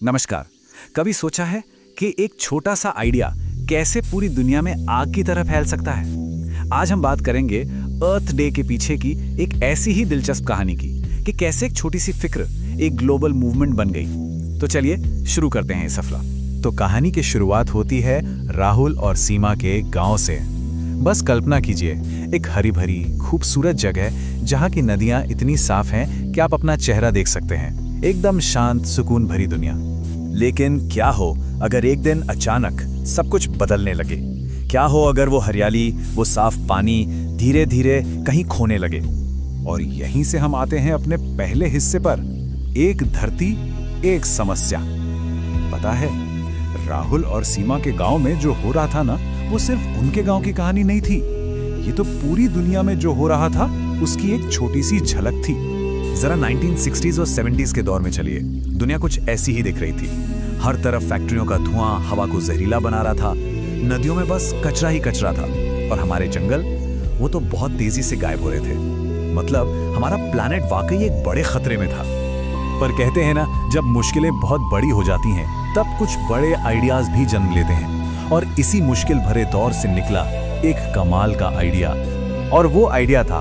नमस्कार। कभी सोचा है कि एक छोटा सा आइडिया कैसे पूरी दुनिया में आग की तरह फैल सकता है? आज हम बात करेंगे अर्थ डे के पीछे की एक ऐसी ही दिलचस्प कहानी की कि कैसे एक छोटी सी फिक्र एक ग्लोबल मूवमेंट बन गई। तो चलिए शुरू करते हैं इस सफला। तो कहानी की शुरुआत होती है राहुल और सीमा के गांव से। बस कल्पना कीजिए, एक हरी भरी खूबसूरत जगह जहां की नदियां इतनी साफ हैं कि आप अपना चेहरा देख सकते हैं। एकदम शांत सुकून भरी दुनिया। लेकिन क्या हो अगर एक दिन अचानक सब कुछ बदलने लगे? क्या हो अगर वो हरियाली, वो साफ पानी धीरे धीरे कहीं खोने लगे? और यहीं से हम आते हैं अपने पहले हिस्से पर, एक धरती एक समस्या। पता है, राहुल और सीमा के गांव में जो हो रहा था ना, वो सिर्फ उनके गांव की कहानी नहीं थी। ये तो पूरी दुनिया में जो हो रहा था उसकी एक छोटी सी झलक थी। जरा 1960s और 70s के दौर में चलिए। दुनिया कुछ ऐसी ही दिख रही थी। हर तरफ फैक्ट्रियों का धुआं हवा को जहरीला बना रहा था। नदियों में बस कचरा ही कचरा था। और हमारे जंगल, वो तो बहुत तेजी से गायब हो रहे थे। मतलब हमारा प्लैनेट वाकई एक बड़े खतरे में था। पर कहते हैं ना, जब मुश्किलें बहुत बड़ी हो जाती हैं तब कुछ बड़े आइडियाज भी जन्म लेते हैं। और इसी मुश्किल भरे दौर से निकला एक कमाल का आइडिया। और वो आइडिया था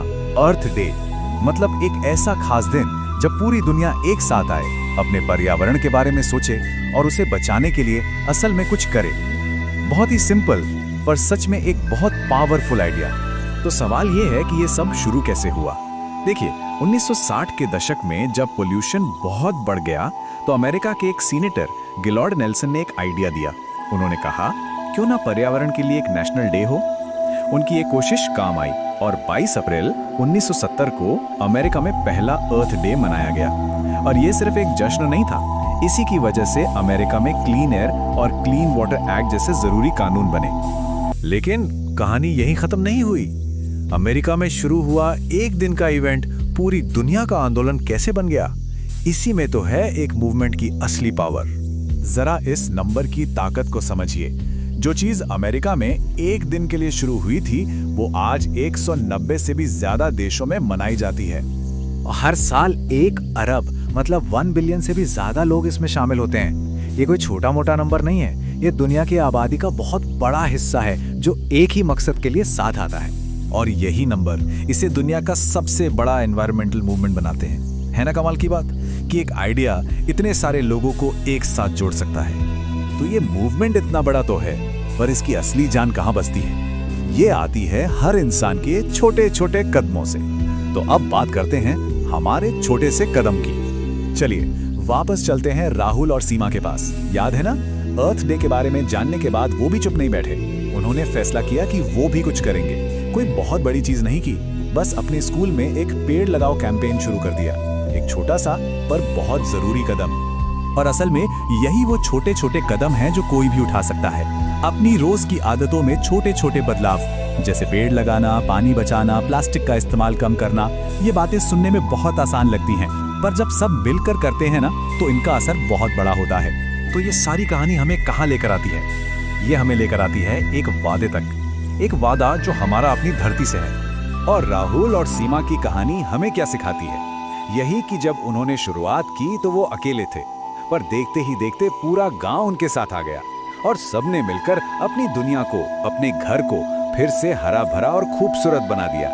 अर्थ डे। मतलब एक ऐसा खास दिन जब पूरी दुनिया एक साथ आए, अपने पर्यावरण के बारे में सोचे और उसे बचाने के लिए असल में कुछ करे। बहुत ही सिंपल पर सच में एक बहुत पावरफुल आइडिया। तो सवाल ये है कि ये सब शुरू कैसे हुआ? देखिए, 1960 के दशक में जब पोल्यूशन बहुत बढ़ गया तो अमेरिका के एक सीनेटर गिलॉर्ड नेल्सन ने एक आइडिया दिया। उन्होंने कहा, क्यों ना पर्यावरण के लिए एक नेशनल डे हो। उनकी ये कोशिश काम आई और 22 अप्रैल 1970 को अमेरिका में पहला अर्थ डे मनाया गया। और ये सिर्फ एक जश्न नहीं था, इसी की वजह से अमेरिका में क्लीन एयर और क्लीन वाटर एक्ट जैसे जरूरी कानून बने। लेकिन कहानी यहीं खत्म नहीं हुई। अमेरिका में शुरू हुआ एक दिन का इवेंट पूरी दुनिया का आंदोलन कैसे बन गया? इसी में तो है एक मूवमेंट की असली पावर। जरा इस नंबर की ताकत को समझिए। जो चीज अमेरिका में एक दिन के लिए शुरू हुई थी, वो आज 190 से भी ज्यादा देशों में मनाई जाती है। हर साल 1 अरब मतलब 1 बिलियन से भी ज्यादा लोग इसमें शामिल होते हैं। ये कोई छोटा मोटा नंबर नहीं है। ये दुनिया की आबादी का बहुत बड़ा हिस्सा है जो एक ही मकसद के लिए साथ आता है। और यही नंबर इसे दुनिया का सबसे बड़ा एनवायरमेंटल मूवमेंट बनाते हैं। है ना कमाल की बात कि एक आइडिया इतने सारे लोगों को एक साथ जोड़ सकता है। तो ये मूवमेंट इतना बड़ा तो है, पर इसकी असली जान कहां बसती है? ये आती है हर इंसान के छोटे छोटे कदमों से। तो अब बात करते हैं हमारे छोटे से कदम की। चलिए वापस चलते हैं राहुल और सीमा के पास। याद है ना, अर्थ डे के बारे में जानने के बाद वो भी चुप नहीं बैठे। उन्होंने फैसला किया कि वो भी कुछ करेंगे। कोई बहुत बड़ी चीज नहीं की, बस अपने स्कूल में एक पेड़ लगाओ कैंपेन शुरू कर दिया। एक छोटा सा पर बहुत जरूरी कदम। और असल में यही वो छोटे छोटे कदम हैं जो कोई भी उठा सकता है। अपनी रोज की आदतों में छोटे छोटे बदलाव, जैसे पेड़ लगाना, पानी बचाना, प्लास्टिक का इस्तेमाल कम करना। ये बातें सुनने में बहुत आसान लगती हैं, पर जब सब मिलकर करते हैं ना, तो इनका असर बहुत बड़ा होता है। तो ये सारी कहानी हमें कहाँ लेकर आती है? ये हमें लेकर आती है एक वादे तक। एक वादा जो हमारा अपनी धरती से है। और राहुल और सीमा की कहानी हमें क्या सिखाती है? यही कि जब उन्होंने शुरुआत की तो वो अकेले थे, पर देखते ही देखते पूरा गांव उनके साथ आ गया और सबने मिलकर अपनी दुनिया को, अपने घर को फिर से हरा भरा और खूबसूरत बना दिया।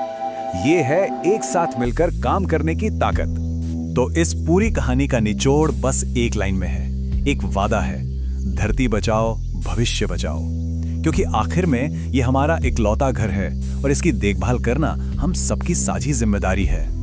ये है एक साथ मिलकर काम करने की ताकत। तो इस पूरी कहानी का निचोड़ बस एक लाइन में है, एक वादा है, धरती बचाओ भविष्य बचाओ। क्योंकि आखिर में ये हमारा इकलौता घर है और इसकी देखभाल करना हम सबकी साझी जिम्मेदारी है।